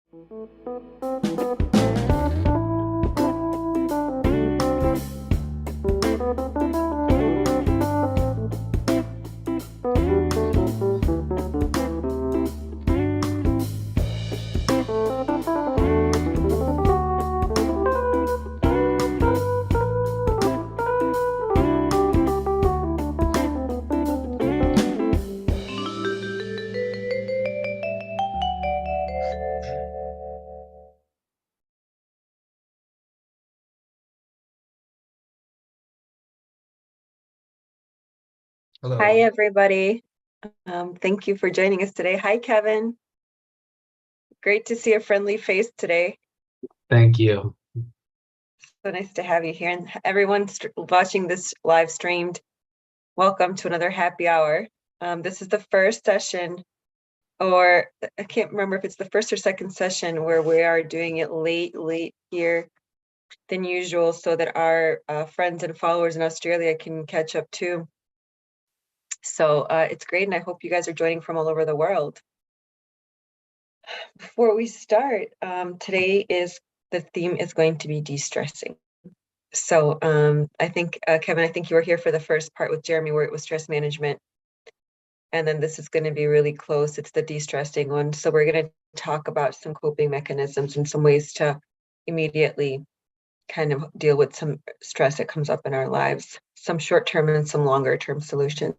Hello. Hi, everybody. Thank you for joining us today. Hi, Kevin. Great to see a friendly face today. Thank you. So nice to have you here. And everyone watching this live streamed, welcome to another happy hour. This is the first session, or I can't remember if it's the first or second session where we are doing it late here than usual so that our friends and followers in Australia can catch up too. So it's great, and I hope you guys are joining from all over the world. Before we start, today the theme is going to be de-stressing. So I think, Kevin, I think you were here for the first part with Jeremy where it was stress management. And then this is going to be really close. It's the de-stressing one. So we're going to talk about some coping mechanisms and some ways to immediately kind of deal with some stress that comes up in our lives, some short-term and some longer-term solutions.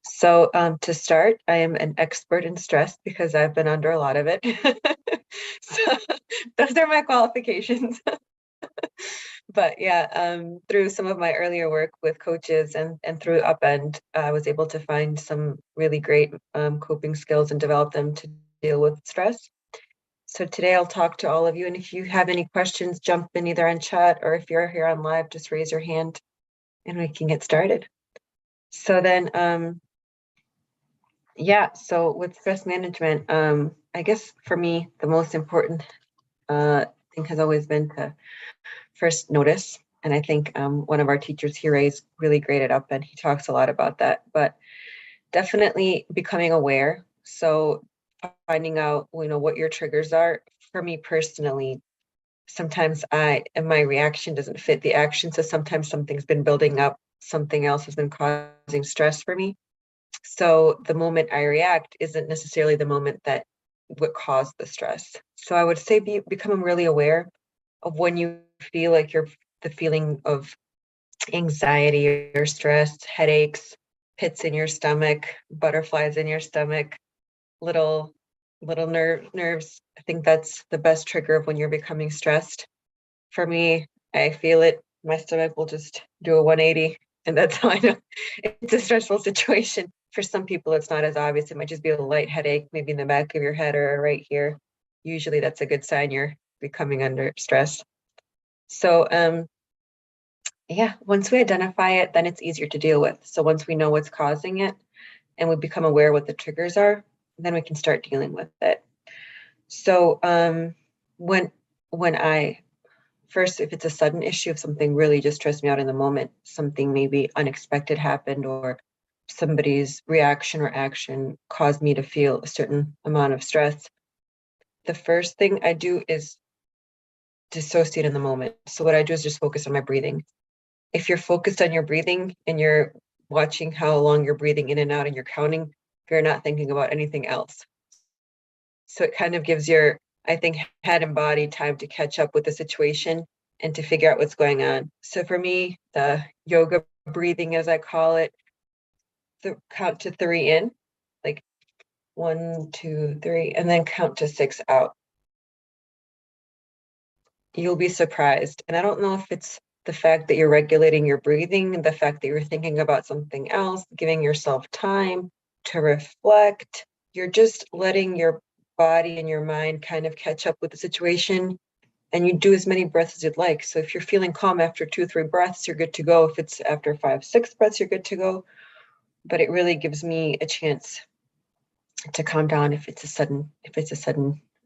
So to start, I am an expert in stress because I've been under a lot of it. So those are my qualifications. But yeah, through some of my earlier work with coaches and through Upend, I was able to find some really great coping skills and develop them to deal with stress. So today I'll talk to all of you, and if you have any questions, jump in either on chat or if you're here on live, just raise your hand and we can get started. So then, yeah, so with stress management, I guess for me, the most important thing has always been to first notice. And I think one of our teachers here is really great at Up, and he talks a lot about that, but definitely becoming aware. So finding out, what your triggers are. For me personally, sometimes my reaction doesn't fit the action. So sometimes something's been building up, something else has been causing stress for me. So the moment I react isn't necessarily the moment that would cause the stress. So I would say becoming really aware of when you feel like you're the feeling of anxiety or stress, headaches, pits in your stomach, butterflies in your stomach, little nerves. I think that's the best trigger of when you're becoming stressed. For me, I feel it. My stomach will just do a 180, and that's how I know it's a stressful situation. For some people, it's not as obvious. It might just be a light headache, maybe in the back of your head or right here. Usually that's a good sign you're becoming under stress. So yeah, once we identify it, then it's easier to deal with. So once we know what's causing it and we become aware what the triggers are, then we can start dealing with it. So when I first, if it's a sudden issue, if something really just stressed me out in the moment, something maybe unexpected happened or somebody's reaction or action caused me to feel a certain amount of stress, the first thing I do is dissociate in the moment. So what I do is just focus on my breathing. If you're focused on your breathing and you're watching how long you're breathing in and out and you're counting, you're not thinking about anything else. So it kind of gives your, I think, head and body time to catch up with the situation and to figure out what's going on. So for me, the yoga breathing, as I call it, count to 3 in, like 1, 2, 3, and then count to 6 out. You'll be surprised. And I don't know if it's the fact that you're regulating your breathing, the fact that you're thinking about something else, giving yourself time to reflect. You're just letting your body and your mind kind of catch up with the situation, and you do as many breaths as you'd like. So if you're feeling calm after 2, 3 breaths, you're good to go. If it's after 5, 6 breaths, you're good to go. But it really gives me a chance to calm down if it's a sudden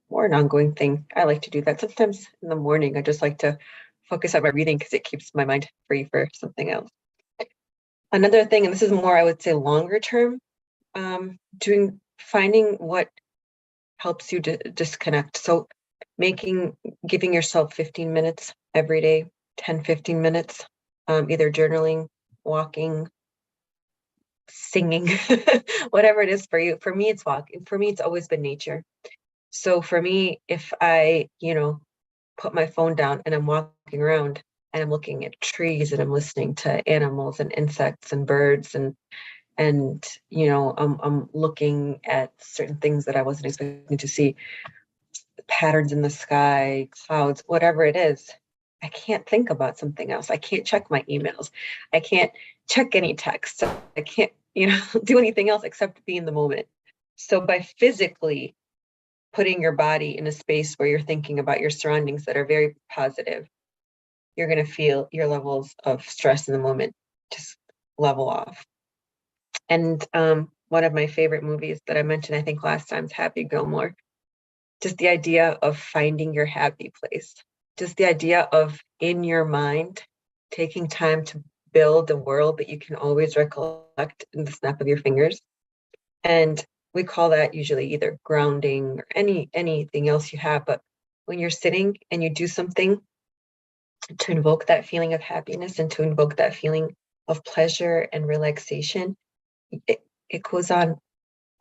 or an ongoing thing. I like to do that. Sometimes in the morning, I just like to focus on my breathing because it keeps my mind free for something else. Another thing, and this is more, I would say, longer term, finding helps you disconnect. So giving yourself 15 minutes every day, 10, 15 minutes, either journaling, walking, singing, whatever it is for you. For me, it's walking. For me, it's always been nature. So for me, if I, put my phone down and I'm walking around and I'm looking at trees and I'm listening to animals and insects and birds and I'm looking at certain things that I wasn't expecting to see, patterns in the sky, clouds, whatever it is, I can't think about something else. I can't check my emails. I can't check any texts. I can't, do anything else except be in the moment. So by physically putting your body in a space where you're thinking about your surroundings that are very positive, you're going to feel your levels of stress in the moment just level off. And one of my favorite movies that I mentioned, I think last time, is Happy Gilmore. Just the idea of finding your happy place, just the idea of in your mind, taking time to build a world that you can always recollect in the snap of your fingers. And we call that usually either grounding or anything else you have. But when you're sitting and you do something to invoke that feeling of happiness and to invoke that feeling of pleasure and relaxation, it goes on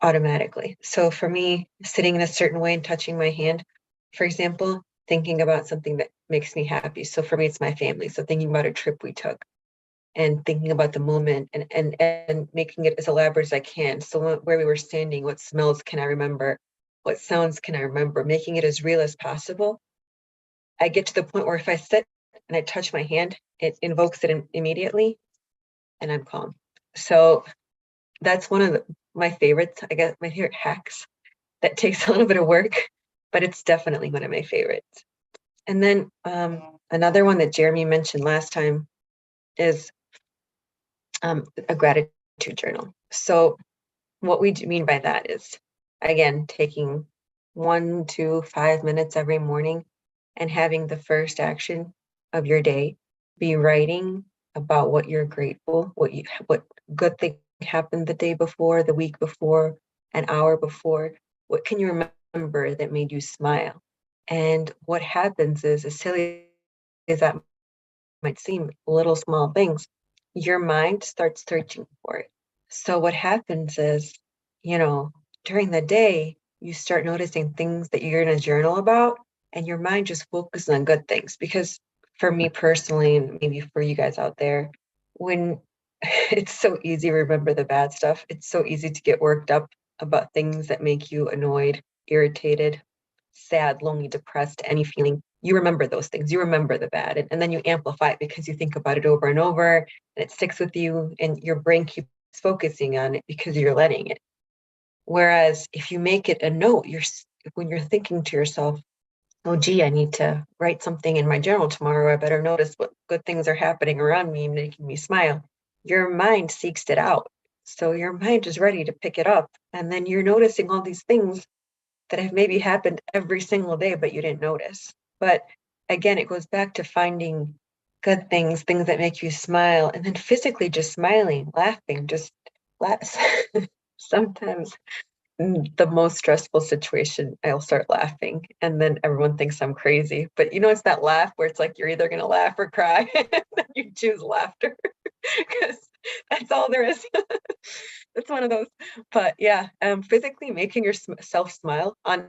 automatically. So for me, sitting in a certain way and touching my hand, for example, thinking about something that makes me happy. So for me, it's my family. So thinking about a trip we took and thinking about the moment and making it as elaborate as I can. So where we were standing, what smells can I remember? What sounds can I remember? Making it as real as possible. I get to the point where if I sit and I touch my hand, it invokes it immediately and I'm calm. So that's one of my favorites. I guess my favorite hacks that takes a little bit of work, but it's definitely one of my favorites. And then another one that Jeremy mentioned last time is a gratitude journal. So what we mean by that is, again, taking 1 to 5 minutes every morning and having the first action of your day be writing about what you're grateful, what good thing happened the day before, the week before, an hour before. What can you remember that made you smile? And what happens is, as silly as that might seem, little small things, your mind starts searching for it. So what happens is, during the day, you start noticing things that you're in a journal about, and your mind just focuses on good things. Because for me personally, and maybe for you guys out there, when it's so easy to remember the bad stuff, it's so easy to get worked up about things that make you annoyed, irritated, sad, lonely, depressed, any feeling. You remember those things. You remember the bad, and then you amplify it because you think about it over and over, and it sticks with you, and your brain keeps focusing on it because you're letting it. Whereas if you make it a note, when you're thinking to yourself, oh, gee, I need to write something in my journal tomorrow. I better notice what good things are happening around me, making me smile. Your mind seeks it out. So your mind is ready to pick it up. And then you're noticing all these things that have maybe happened every single day, but you didn't notice. But again, it goes back to finding good things that make you smile, and then physically just smiling, laughing, just laugh. Sometimes the most stressful situation, I'll start laughing and then everyone thinks I'm crazy. But it's that laugh where it's like you're either going to laugh or cry. And you choose laughter because that's all there is. It's one of those. But yeah, physically making yourself smile on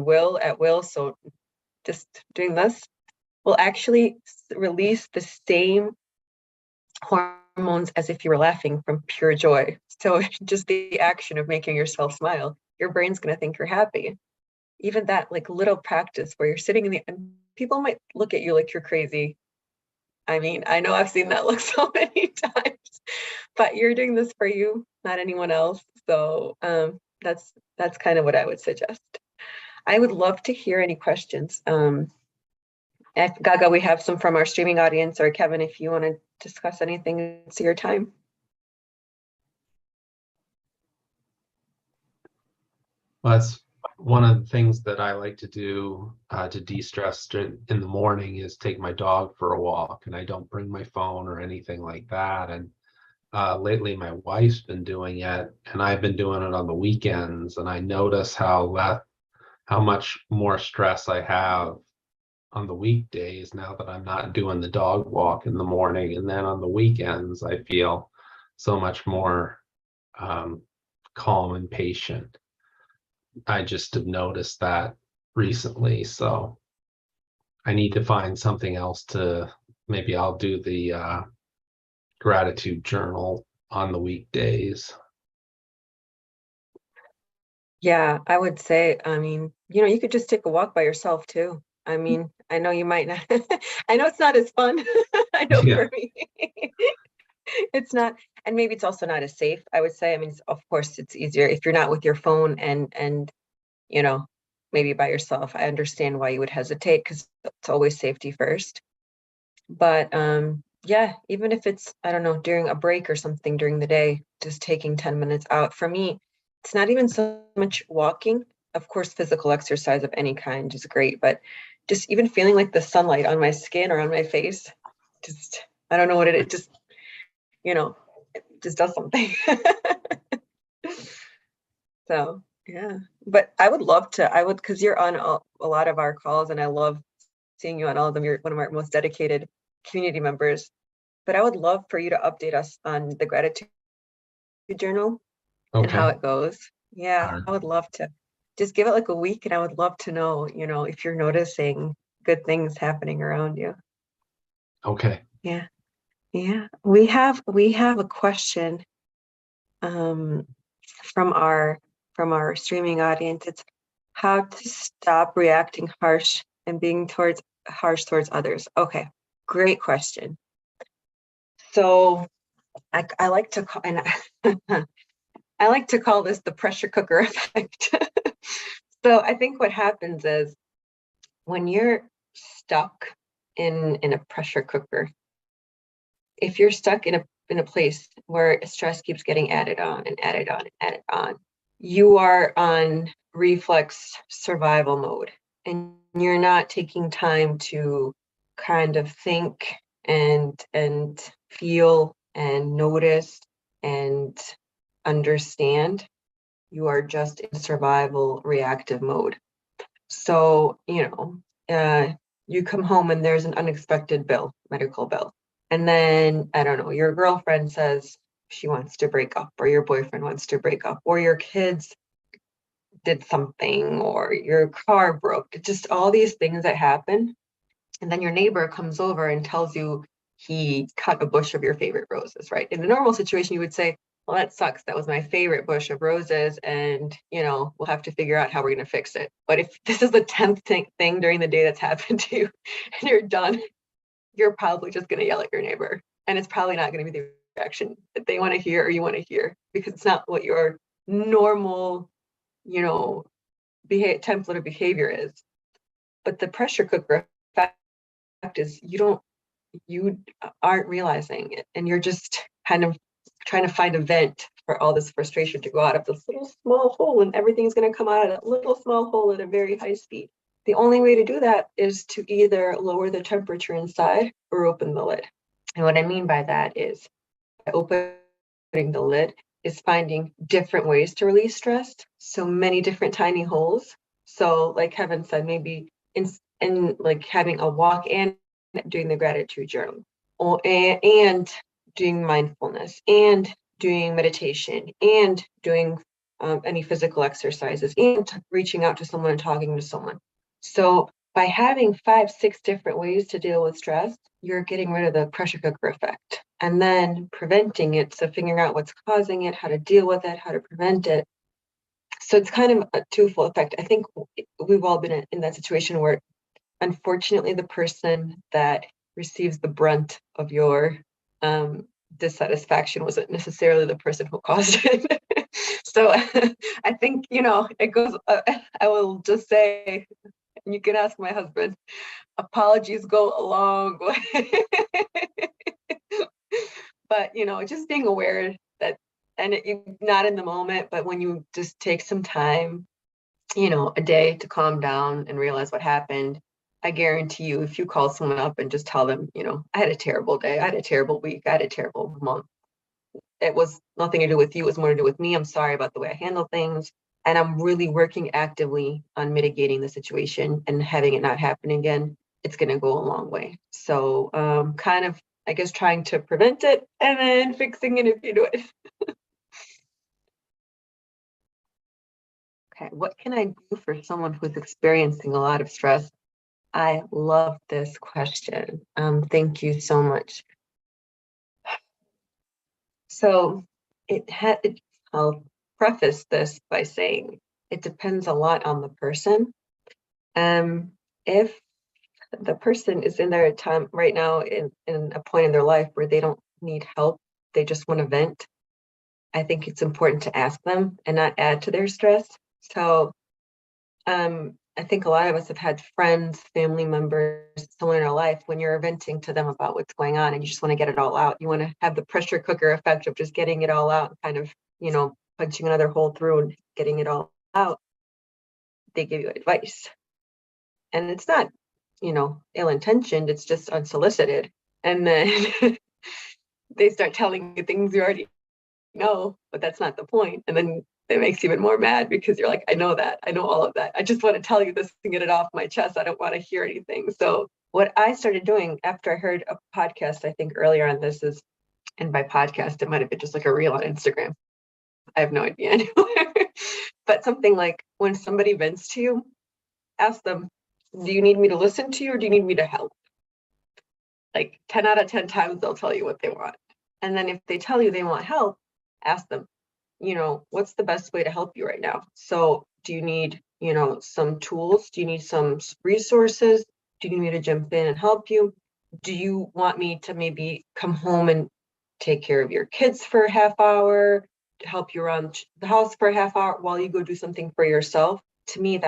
will at will. So just doing this will actually release the same hormones as if you were laughing from pure joy. So just the action of making yourself smile, your brain's going to think you're happy. Even that like little practice where you're sitting and people might look at you like you're crazy. I mean, I know I've seen that look so many times, but you're doing this for you, not anyone else. So that's kind of what I would suggest. I would love to hear any questions. If Gaga, we have some from our streaming audience, or Kevin, if you want to discuss anything, it's your time. Well, that's one of the things that I like to do to de-stress in the morning is take my dog for a walk, and I don't bring my phone or anything like that. And lately my wife's been doing it, and I've been doing it on the weekends, and I notice how much more stress I have on the weekdays now that I'm not doing the dog walk in the morning, and then on the weekends I feel so much more um, calm and patient. I just have noticed that recently, so I need to find something else to, maybe I'll do the gratitude journal on the weekdays. Yeah, I would say, I mean, you could just take a walk by yourself too. I mean, I know you might not, I know it's not as fun. I know Yeah. for me, it's not, and maybe it's also not as safe, I would say. I mean, of course, it's easier if you're not with your phone and you know, maybe by yourself. I understand why you would hesitate because it's always safety first. But yeah, even if it's, I don't know, during a break or something during the day, just taking 10 minutes out. For me, it's not even so much walking. Of course, physical exercise of any kind is great, but just even feeling like the sunlight on my skin or on my face, just, I don't know what it just, it just does something. So, yeah. But I would love to, because you're on a lot of our calls and I love seeing you on all of them. You're one of our most dedicated community members. But I would love for you to update us on the gratitude journal and how Okay. it goes. Yeah, All right. I would love to just give it like a week and I would love to know, if you're noticing good things happening around you. Okay. Yeah. Yeah. We have a question um from our streaming audience. It's how to stop reacting harsh towards others. Okay. Great question. So I like to call and I like to call this the pressure cooker effect. So I think what happens is when you're stuck in a pressure cooker, if you're stuck in a place where stress keeps getting added on and added on and added on, you are on reflex survival mode and you're not taking time to kind of think and feel and notice and understand. You are just in survival reactive mode. So, you come home and there's an unexpected bill, medical bill. And then, I don't know, your girlfriend says she wants to break up, or your boyfriend wants to break up, or your kids did something, or your car broke. It's just all these things that happen. And then your neighbor comes over and tells you he cut a bush of your favorite roses, right? In a normal situation, you would say, well, that sucks. That was my favorite bush of roses. And, we'll have to figure out how we're going to fix it. But if this is the 10th thing during the day that's happened to you and you're done, you're probably just going to yell at your neighbor. And it's probably not going to be the reaction that they want to hear or you want to hear because it's not what your normal, you know, template of behavior is. But the pressure cooker effect is you aren't realizing it and you're just kind of trying to find a vent for all this frustration to go out of this little small hole and everything's going to come out of that little small hole at a very high speed. The only way to do that is to either lower the temperature inside or open the lid. And what I mean by that is by opening the lid is finding different ways to release stress. So many different tiny holes. So like Kevin said, maybe in like having a walk and doing the gratitude journal and doing mindfulness and doing meditation and doing any physical exercises and reaching out to someone and talking to someone. So by having 5, 6 different ways to deal with stress, you're getting rid of the pressure cooker effect and then preventing it. So figuring out what's causing it, how to deal with it, how to prevent it. So it's kind of a twofold effect. I think we've all been in that situation where unfortunately the person that receives the brunt of your dissatisfaction wasn't necessarily the person who caused it. So I think, it goes, I will just say, and you can ask my husband, apologies go a long way. But, just being aware that, and not in the moment, but when you just take some time, a day to calm down and realize what happened, I guarantee you, if you call someone up and just tell them, I had a terrible day, I had a terrible week, I had a terrible month, it was nothing to do with you, it was more to do with me. I'm sorry about the way I handle things. And I'm really working actively on mitigating the situation and having it not happen again. It's going to go a long way. So kind of, I guess, trying to prevent it and then fixing it if you do it. Okay, what can I do for someone who's experiencing a lot of stress? I love this question. Thank you so much. So I'll preface this by saying it depends a lot on the person. If the person is in their time right now in a point in their life where they don't need help, they just want to vent, I think it's important to ask them and not add to their stress. So I think a lot of us have had friends, family members, someone in our life, when you're venting to them about what's going on and you just want to get it all out. You want to have the pressure cooker effect of just getting it all out, kind of, punching another hole through and getting it all out. They give you advice. And it's not, ill-intentioned, it's just unsolicited. And then they start telling you things you already know, but that's not the point. And then it makes you even more mad because you're like, I know that. I know all of that. I just want to tell you this and get it off my chest. I don't want to hear anything. So what I started doing after I heard a podcast, I think earlier on this is, and by podcast, it might have been just like a reel on Instagram. I have no idea anymore. But something like when somebody vents to you, ask them, do you need me to listen to you or do you need me to help? Like 10 out of 10 times they'll tell you what they want. And then if they tell you they want help, ask them, what's the best way to help you right now? So do you need, some tools? Do you need some resources? Do you need me to jump in and help you? Do you want me to maybe come home and take care of your kids for a half hour, to help you around the house for a half hour while you go do something for yourself? To me,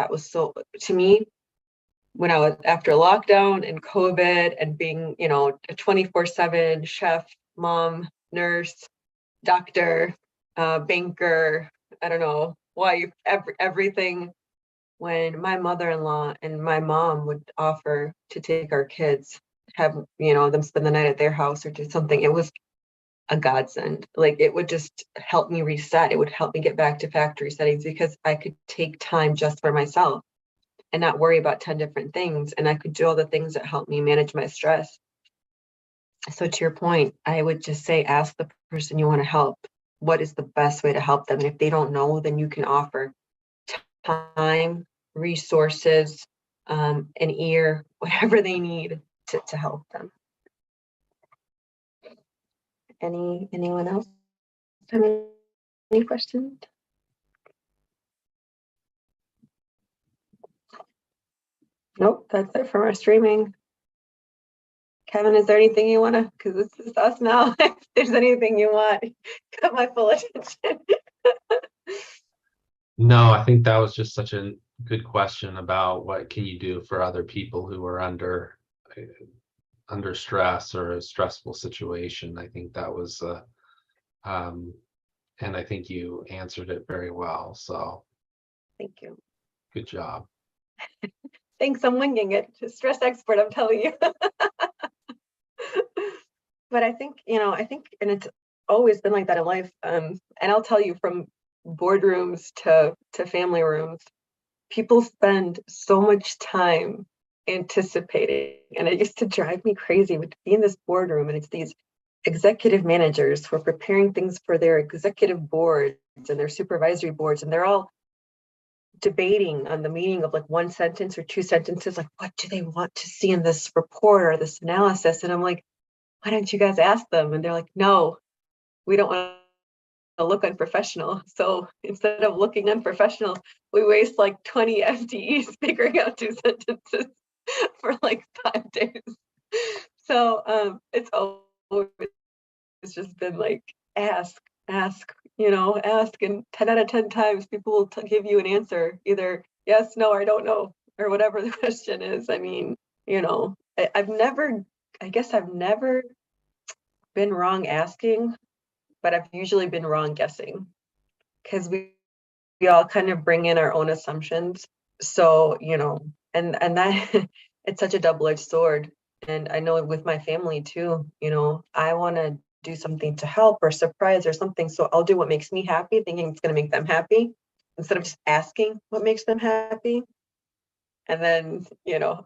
when I was after lockdown and COVID and being, a 24/7 chef, mom, nurse, doctor, banker, I don't know, wife, everything. When my mother-in-law and my mom would offer to take our kids, have, them spend the night at their house or do something, it was a godsend. Like it would just help me reset. It would help me get back to factory settings because I could take time just for myself and not worry about 10 different things. And I could do all the things that help me manage my stress. So to your point, I would just say, ask the person you want to help, what is the best way to help them? And if they don't know, then you can offer time, resources, an ear, whatever they need to help them. Anyone else have any questions? Nope, that's it from our streaming. Kevin, is there anything you want to, because this is us now, if there's anything you want, got my full attention. No, I think that was just such a good question about what can you do for other people who are under stress or a stressful situation. I think that was and I think you answered it very well. So Thank you. good job. Thanks, I'm winging it. Stress expert, I'm telling you. But I think, and it's always been like that in life. And I'll tell you, from boardrooms to family rooms, people spend so much time anticipating. And it used to drive me crazy to be in this boardroom and it's these executive managers who are preparing things for their executive boards and their supervisory boards, and they're all debating on the meaning of like one sentence or two sentences, like what do they want to see in this report or this analysis? And I'm like, why don't you guys ask them? And they're like, no, we don't want to look unprofessional. So instead of looking unprofessional, we waste like 20 FTEs figuring out two sentences for like 5 days. So it's always just been like, ask, ask, and 10 out of 10 times people will give you an answer, either yes, no, or I don't know, or whatever the question is. I mean, I guess I've never been wrong asking, but I've usually been wrong guessing, because we all kind of bring in our own assumptions. So, and that it's such a double-edged sword. And I know with my family too, I want to do something to help or surprise or something. So I'll do what makes me happy, thinking it's going to make them happy, instead of just asking what makes them happy. And then,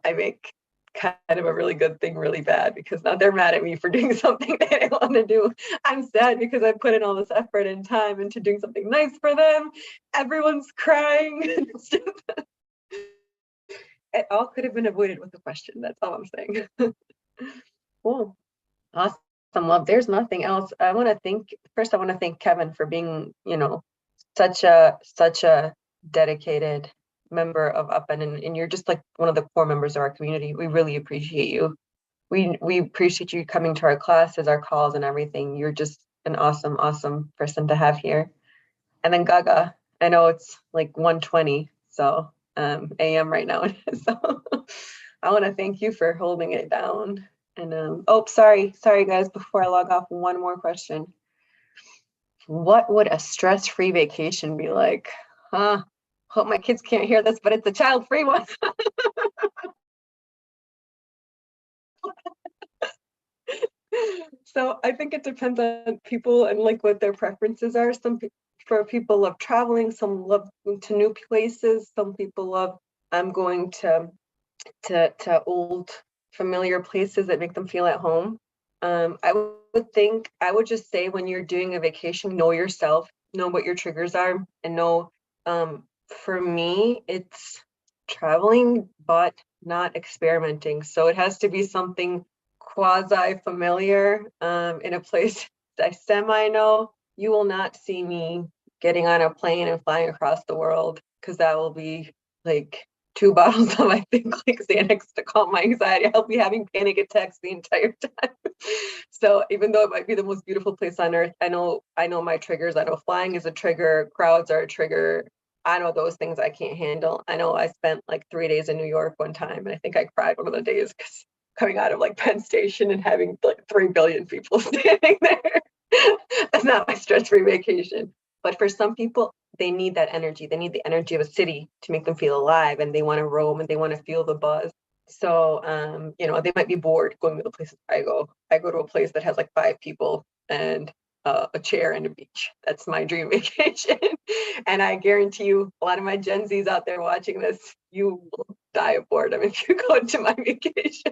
I make kind of a really good thing really bad, because now they're mad at me for doing something they didn't want to do. I'm sad because I put in all this effort and time into doing something nice for them. Everyone's crying. It all could have been avoided with a question. That's all I'm saying. Cool. Awesome. Love. There's nothing else. I want to thank Kevin for being, such a dedicated member of UPN, and you're just like one of the core members of our community. We really appreciate you. We appreciate you coming to our classes, our calls, and everything. You're just an awesome person to have here. And then Gaga, I know it's like 1:20, so AM right now. So I want to thank you for holding it down. And sorry guys, before I log off, one more question. What would a stress-free vacation be like? Hope my kids can't hear this, but it's a child-free one. So I think it depends on people and like what their preferences are. For people love traveling, some love going to new places, some people love going to old familiar places that make them feel at home. I would just say, when you're doing a vacation, know yourself, know what your triggers are, and know, for me, it's traveling, but not experimenting. So it has to be something quasi-familiar, in a place that I semi-know. You will not see me getting on a plane and flying across the world, because that will be like 2 bottles of, I think, like Xanax to calm my anxiety. I'll be having panic attacks the entire time. So even though it might be the most beautiful place on earth, I know my triggers. I know flying is a trigger, crowds are a trigger. I know those things I can't handle. I know I spent like 3 days in New York one time, and I think I cried one of the days, because coming out of like Penn Station and having like 3 billion people standing there. That's not my stress-free vacation. But for some people, they need that energy. They need the energy of a city to make them feel alive, and they want to roam and they want to feel the buzz. So, they might be bored going to the places I go. I go to a place that has like 5 people and a chair and a beach. That's my dream vacation. And I guarantee you, a lot of my Gen Zs out there watching this, you will die of boredom if you go to my vacations.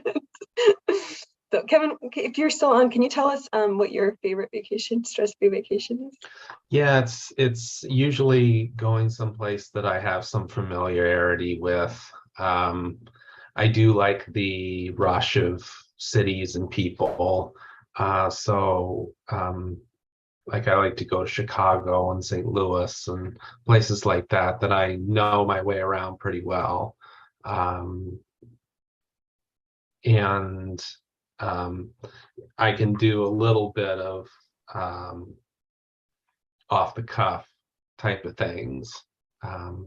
So Kevin, if you're still on, can you tell us what your favorite vacation, stress-free vacation is? Yeah, it's usually going someplace that I have some familiarity with. I do like the rush of cities and people. Like I like to go to Chicago and St. Louis and places like that I know my way around pretty well. And I can do a little bit of off the cuff type of things,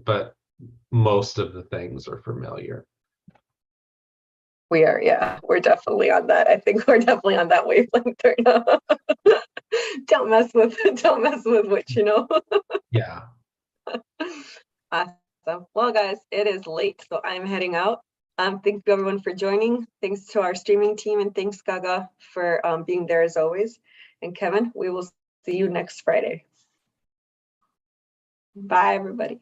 but most of the things are familiar. We're definitely on that. I think we're definitely on that wavelength right now. Don't mess with which, Yeah. Awesome. Well, guys, it is late, so I'm heading out. Thank you everyone for joining. Thanks to our streaming team, and thanks Gaga for being there as always. And Kevin, we will see you next Friday. Bye, everybody.